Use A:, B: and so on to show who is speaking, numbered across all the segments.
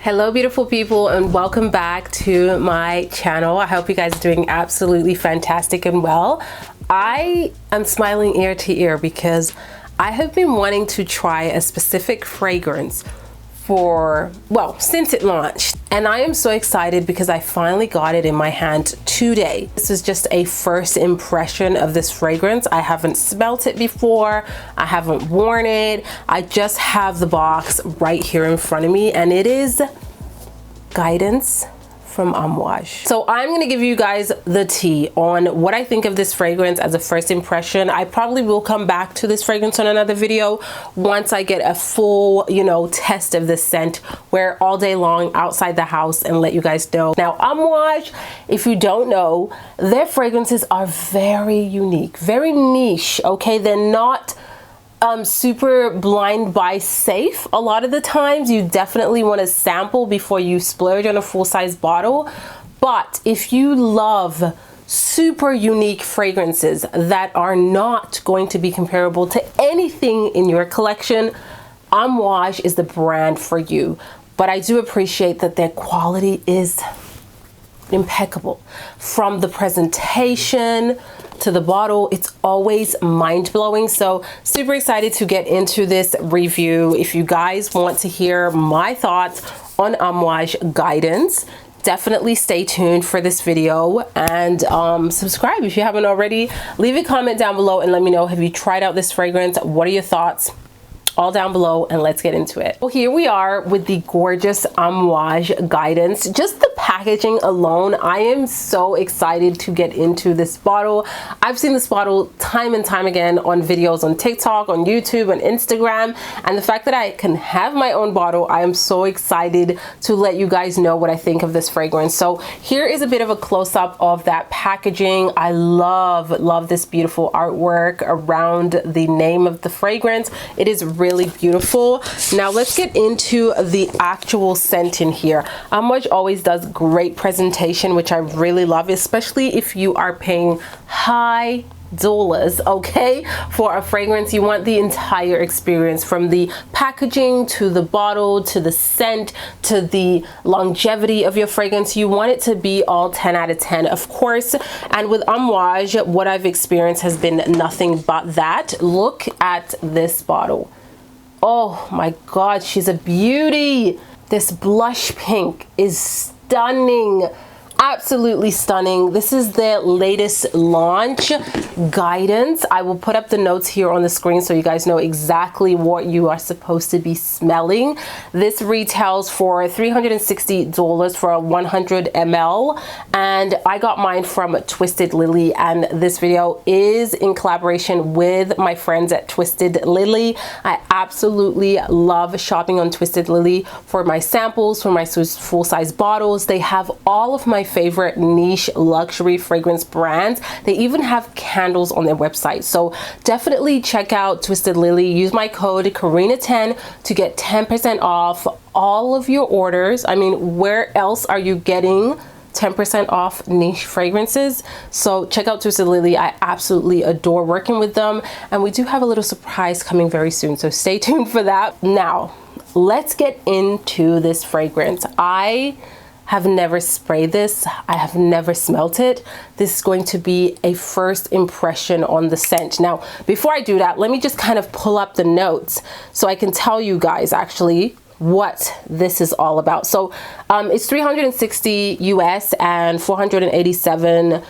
A: Hello beautiful people, and welcome back to my channel. I hope you guys are doing absolutely fantastic and well. I am smiling ear to ear because I have been wanting to try a specific fragrance for, well, since it launched, and I am so excited because I finally got it in my hand today. This is just a first impression of this fragrance. I haven't smelt it before, I haven't worn it, I just have the box right here in front of me, and it is Guidance from Amouage. So I'm gonna give you guys the tea on what I think of this fragrance as a first impression. I probably will come back to this fragrance on another video once I get a full, test of this scent, wear it all day long outside the house and let you guys know. Now, Amouage, if you don't know, their fragrances are very unique, very niche, okay? They're not super blind buy safe. A lot of the times you definitely want to sample before you splurge on a full-size bottle. But if you love super unique fragrances that are not going to be comparable to anything in your collection, Amouage is the brand for you. But I do appreciate that their quality is impeccable. From the presentation to the bottle, it's always mind-blowing. So super excited to get into this review. If you guys want to hear my thoughts on Amouage Guidance, definitely stay tuned for this video and subscribe if you haven't already. Leave a comment down below and let me know, have you tried out this fragrance? What are your thoughts? All down below, and let's get into it. Well, here we are with the gorgeous Amouage Guidance. Just the packaging alone, I am so excited to get into this bottle. I've seen this bottle time and time again on videos on TikTok, on YouTube, on Instagram, and the fact that I can have my own bottle, I am so excited to let you guys know what I think of this fragrance. So here is a bit of a close-up of that packaging. I love this beautiful artwork around the name of the fragrance. It is really beautiful. Now let's get into the actual scent in here. Amouage always does great presentation, which I really love, especially if you are paying high dollars, okay, for a fragrance. You want the entire experience, from the packaging to the bottle to the scent to the longevity of your fragrance. You want it to be all 10 out of 10, of course. And with Amouage, what I've experienced has been nothing but that. Look at this bottle. Oh my God, she's a beauty. This blush pink is stunning. Absolutely stunning. This is their latest launch, Guidance. I will put up the notes here on the screen so you guys know exactly what you are supposed to be smelling. This retails for $360 for a 100 ml, and I got mine from Twisted Lily, and this video is in collaboration with my friends at Twisted Lily. I absolutely love shopping on Twisted Lily for my samples, for my full-size bottles. They have all of my favorite niche luxury fragrance brands. They even have candles on their website. So definitely check out Twisted Lily. Use my code Karina10 to get 10% off all of your orders. I mean, where else are you getting 10% off niche fragrances? So check out Twisted Lily. I absolutely adore working with them, and we do have a little surprise coming very soon, so stay tuned for that. Now let's get into this fragrance. I have never sprayed this. I have never smelt it. This is going to be a first impression on the scent. Now, before I do that, let me just kind of pull up the notes so I can tell you guys actually what this is all about. So it's $360 US and 487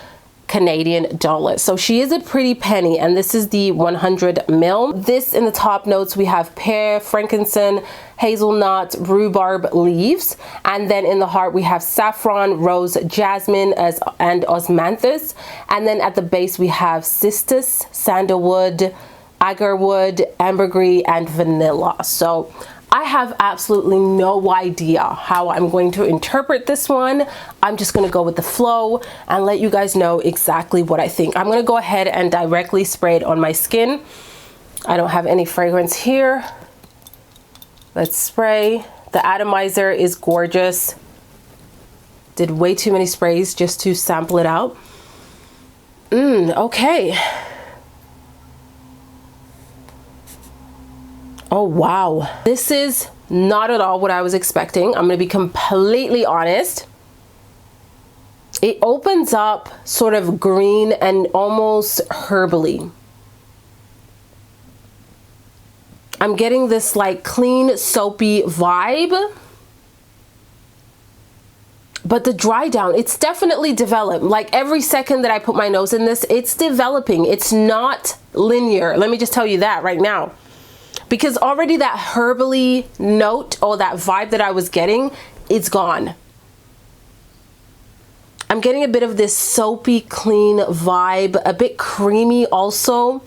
A: Canadian dollars. So she is a pretty penny, and this is the 100 ml. This, in the top notes, we have pear, frankincense, hazelnut, rhubarb leaves, and then in the heart we have saffron, rose, jasmine, and osmanthus, and then at the base we have cistus, sandalwood, agarwood, ambergris, and vanilla. So I have absolutely no idea how I'm going to interpret this one. I'm just going to go with the flow and let you guys know exactly what I think. I'm going to go ahead and directly spray it on my skin. I don't have any fragrance here. Let's spray. The atomizer is gorgeous. Did way too many sprays just to sample it out. Okay. Oh wow, this is Not at all what I was expecting. I'm gonna be completely honest. It opens up sort of green and almost herbally. I'm getting this like clean, soapy vibe. But the dry down, it's definitely developed. Like every second that I put my nose in this, it's developing. It's not linear. Let me just tell you that right now. Because already that herbally note or that vibe that I was getting, it's gone. I'm getting a bit of this soapy, clean vibe, a bit creamy also.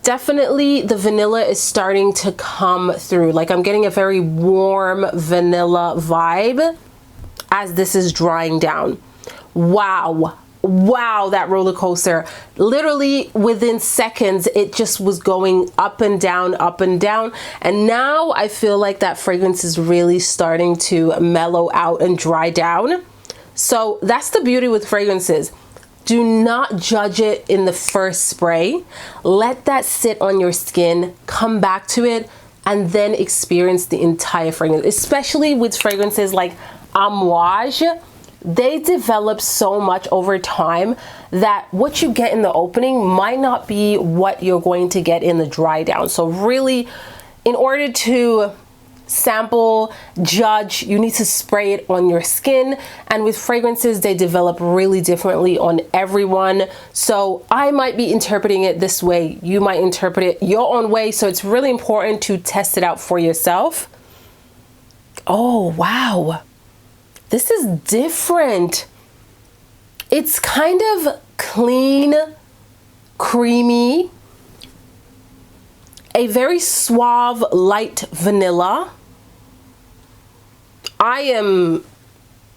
A: Definitely the vanilla is starting to come through. Like I'm getting a very warm vanilla vibe as this is drying down. Wow. Wow, that roller coaster. Literally within seconds, it just was going up and down, up and down. And now I feel like that fragrance is really starting to mellow out and dry down. So that's the beauty with fragrances. Do not judge it in the first spray. Let that sit on your skin, come back to it, and then experience the entire fragrance. Especially with fragrances like Amouage, they develop so much over time that what you get in the opening might not be what you're going to get in the dry down. So really, in order to sample, judge, you need to spray it on your skin. And with fragrances, they develop really differently on everyone. So I might be interpreting it this way. You might interpret it your own way. So it's really important to test it out for yourself. Oh, wow. This is different. It's kind of clean, creamy, a very suave, light vanilla. I'm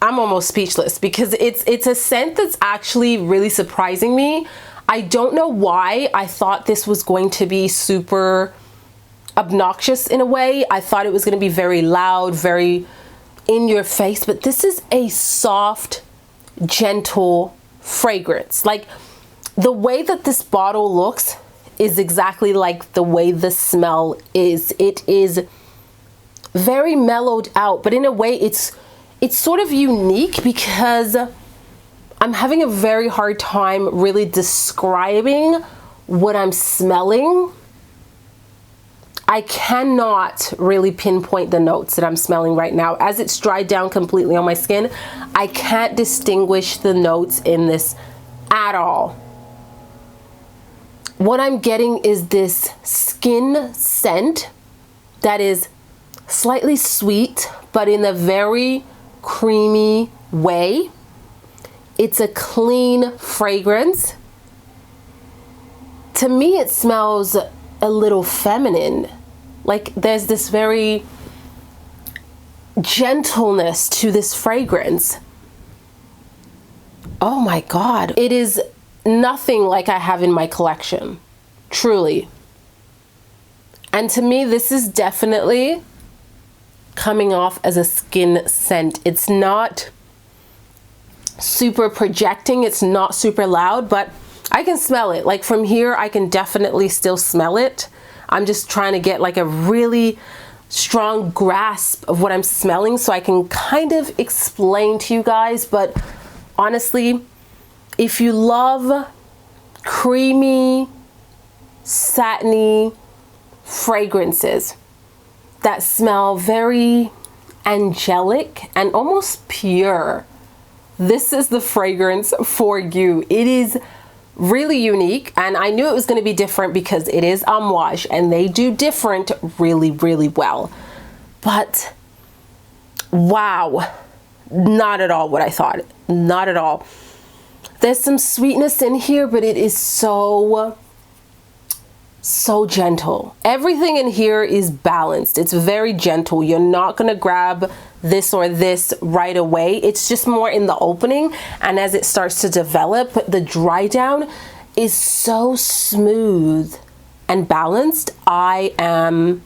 A: almost speechless because it's a scent that's actually really surprising me. I don't know why I thought this was going to be super obnoxious in a way. I thought it was going to be very loud, very in your face, but this is a soft, gentle fragrance. Like the way that this bottle looks is exactly like the way the smell is. It is very mellowed out, but in a way it's sort of unique because I'm having a very hard time really describing what I'm smelling. I cannot really pinpoint the notes that I'm smelling right now. As it's dried down completely on my skin, I can't distinguish the notes in this at all. What I'm getting is this skin scent that is slightly sweet, but in a very creamy way. It's a clean fragrance. To me, it smells a little feminine. Like there's this very gentleness to this fragrance. Oh my God. It is nothing like I have in my collection, truly. And to me, this is definitely coming off as a skin scent. It's not super projecting, it's not super loud, but I can smell it. Like from here, I can definitely still smell it. I'm just trying to get like a really strong grasp of what I'm smelling so I can kind of explain to you guys. But honestly, if you love creamy, satiny fragrances that smell very angelic and almost pure, this is the fragrance for you. It is really unique, and I knew it was going to be different because it is Amouage and they do different really, really well. But wow, not at all what I thought. Not at all. There's some sweetness in here, but it is so gentle. Everything in here is balanced. It's very gentle. You're not gonna grab this or this right away. It's just more in the opening, and as it starts to develop, the dry down is so smooth and balanced. I am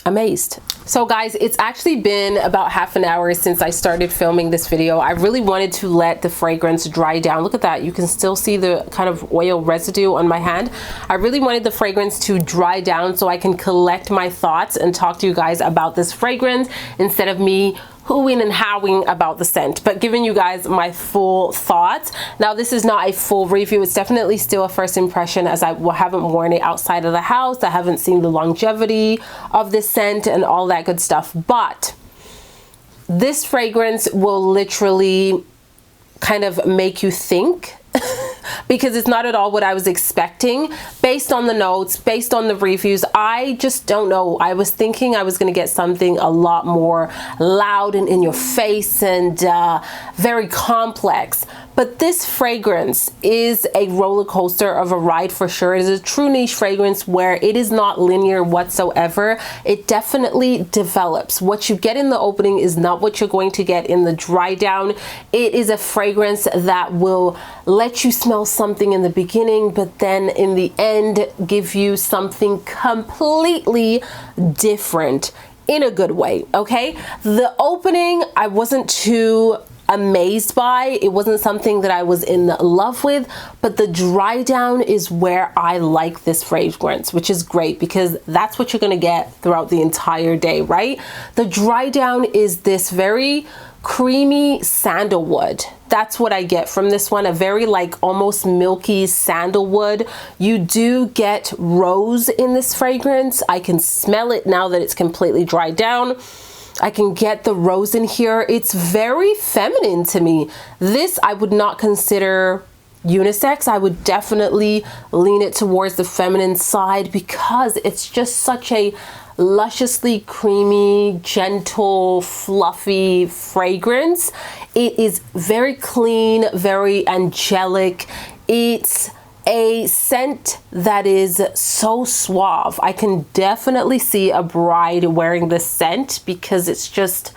A: amazed. So guys, it's actually been about half an hour since I started filming this video. I really wanted to let the fragrance dry down. Look at that. You can still see the kind of oil residue on my hand. I really wanted the fragrance to dry down so I can collect my thoughts and talk to you guys about this fragrance instead of me hooing and howing about the scent, but giving you guys my full thoughts. Now, this is not a full review. It's definitely still a first impression, as I haven't worn it outside of the house. I haven't seen the longevity of this scent and all that good stuff, but this fragrance will literally kind of make you think because it's not at all what I was expecting based on the notes, based on the reviews. I just don't know. I was thinking I was going to get something a lot more loud and in your face and very complex. But this fragrance is a roller coaster of a ride for sure. It is a true niche fragrance where it is not linear whatsoever. It definitely develops. What you get in the opening is not what you're going to get in the dry down. It is a fragrance that will let you smell something in the beginning, but then in the end give you something completely different in a good way, okay? The opening, I wasn't too amazed by. It wasn't something that I was in love with, but the dry down is where I like this fragrance, which is great because that's what you're gonna get throughout the entire day, right? The dry down is this very creamy sandalwood. That's what I get from this one, a very like almost milky sandalwood. You do get rose in this fragrance. I can smell it now that it's completely dried down. I can get the rose in here. It's very feminine to me. This I would not consider unisex. I would definitely lean it towards the feminine side because it's just such a lusciously creamy, gentle, fluffy fragrance. It is very clean, very angelic. It's a scent that is so suave. I can definitely see a bride wearing this scent because it's just,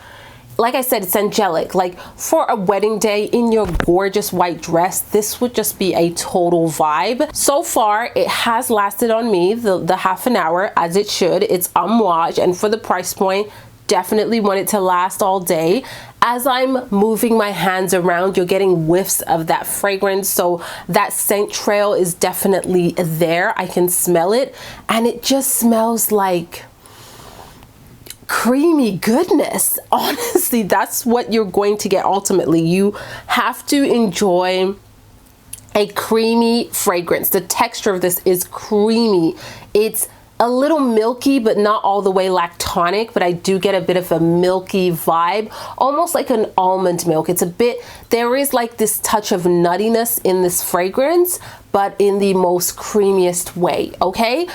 A: like I said, it's angelic. Like for a wedding day in your gorgeous white dress, this would just be a total vibe. So far, it has lasted on me the half an hour as it should. It's Amouage, and for the price point, definitely want it to last all day. As I'm moving my hands around, you're getting whiffs of that fragrance. So that scent trail is definitely there. I can smell it, and it just smells like creamy goodness. Honestly, that's what you're going to get ultimately. You have to enjoy a creamy fragrance. The texture of this is creamy. It's a little milky, but not all the way lactonic, but I do get a bit of a milky vibe, almost like an almond milk. It's a bit, there is like this touch of nuttiness in this fragrance, but in the most creamiest way, okay?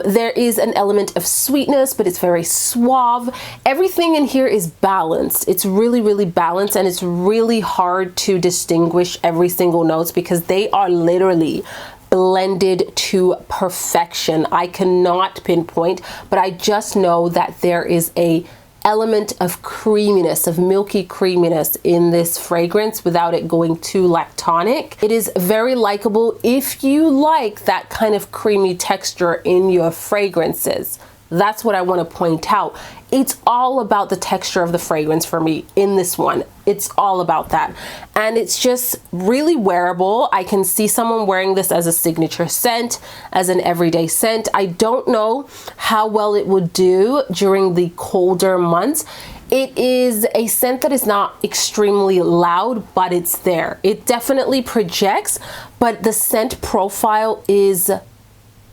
A: There is an element of sweetness, but it's very suave. Everything in here is balanced. It's really, really balanced, and it's really hard to distinguish every single notes because they are literally blended to perfection. I cannot pinpoint, but I just know that there is a element of creaminess, of milky creaminess in this fragrance without it going too lactonic. It is very likable if you like that kind of creamy texture in your fragrances. That's what I want to point out. It's all about the texture of the fragrance for me in this one. It's all about that. And it's just really wearable. I can see someone wearing this as a signature scent, as an everyday scent. I don't know how well it would do during the colder months. It is a scent that is not extremely loud, but it's there. It definitely projects, but the scent profile is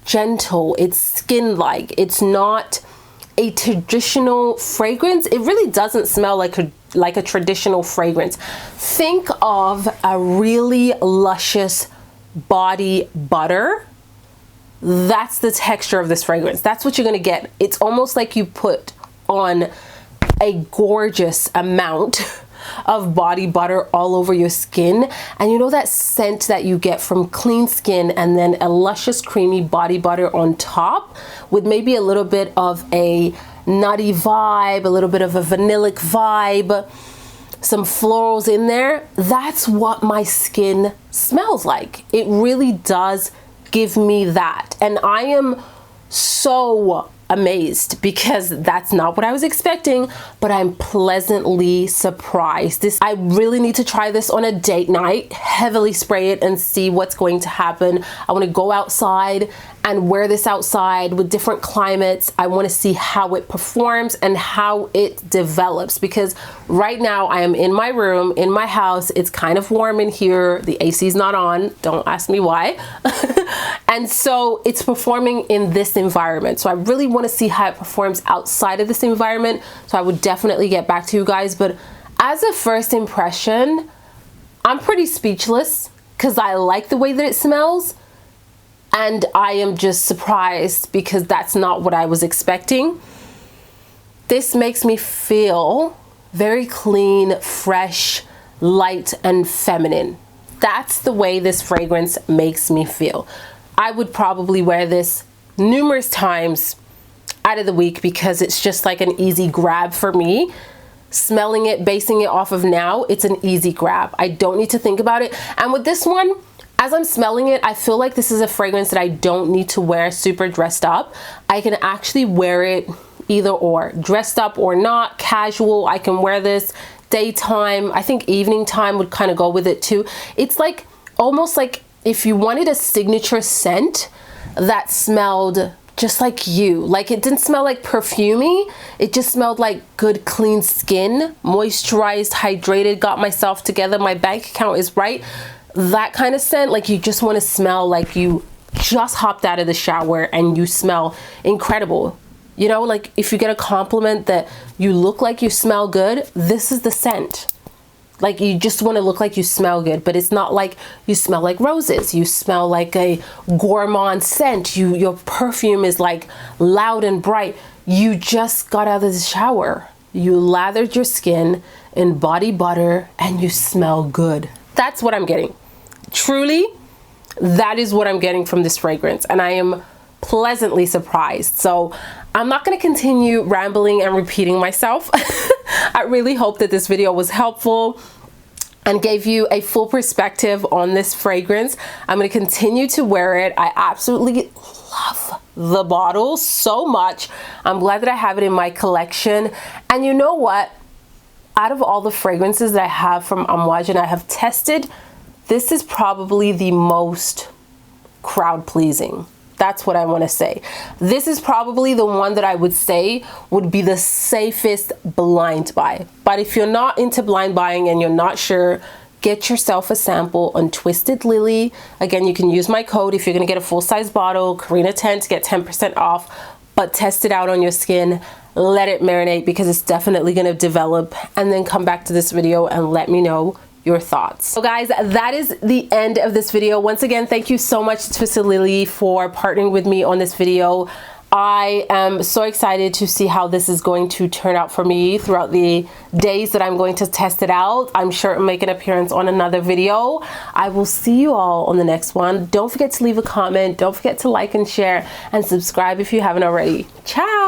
A: gentle. It's skin-like. It's not a traditional fragrance. It really doesn't smell like a traditional fragrance. Think of a really luscious body butter. That's the texture of this fragrance. That's what you're gonna get. It's almost like you put on a gorgeous amount of body butter all over your skin, and you know that scent that you get from clean skin and then a luscious creamy body butter on top with maybe a little bit of a nutty vibe, a little bit of a vanillic vibe, some florals in there. That's what my skin smells like. It really does give me that, and I am so amazed because that's not what I was expecting, but I'm pleasantly surprised. I really need to try this on a date night, heavily spray it and see what's going to happen. I want to go outside and wear this outside with different climates. I want to see how it performs and how it develops, because right now I am in my room, in my house. It's kind of warm in here. The AC is not on. Don't ask me why. And so it's performing in this environment. So I really want to see how it performs outside of this environment. So I would definitely get back to you guys. But as a first impression, I'm pretty speechless because I like the way that it smells. And I am just surprised because that's not what I was expecting. This makes me feel very clean, fresh, light, and feminine. That's the way this fragrance makes me feel. I would probably wear this numerous times out of the week because it's just like an easy grab for me. Smelling it, basing it off of now, it's an easy grab. I don't need to think about it. And with this one, as I'm smelling it, I feel like this is a fragrance that I don't need to wear super dressed up. I can actually wear it either or, dressed up or not, casual. I can wear this daytime. I think evening time would kind of go with it too. It's like almost like if you wanted a signature scent that smelled just like you. Like it didn't smell like perfumey. It just smelled like good, clean skin, moisturized, hydrated, got myself together. My bank account is right. That kind of scent, like you just want to smell like you just hopped out of the shower and you smell incredible. You know, like if you get a compliment that you look like you smell good, this is the scent. Like you just want to look like you smell good, but it's not like you smell like roses. You smell like a gourmand scent. Your perfume is like loud and bright. You just got out of the shower. You lathered your skin in body butter and you smell good. That's what I'm getting. Truly, that is what I'm getting from this fragrance, and I am pleasantly surprised. So I'm not going to continue rambling and repeating myself. I really hope that this video was helpful and gave you a full perspective on this fragrance. I'm going to continue to wear it. I absolutely love the bottle so much. I'm glad that I have it in my collection. And you know what? Out of all the fragrances that I have from Amouage and I have tested, this is probably the most crowd pleasing. That's what I want to say. This is probably the one that I would say would be the safest blind buy. But if you're not into blind buying and you're not sure, get yourself a sample on Twisted Lily. Again, you can use my code if you're going to get a full-size bottle, Karina10, to get 10% off. But test it out on your skin. Let it marinate because it's definitely going to develop. And then come back to this video and let me know your thoughts. So guys, that is the end of this video. Once again, thank you so much to Twisted Lily for partnering with me on this video. I am so excited to see how this is going to turn out for me throughout the days that I'm going to test it out. I'm sure it'll make an appearance on another video. I will see you all on the next one. Don't forget to leave a comment. Don't forget to like and share and subscribe if you haven't already. Ciao!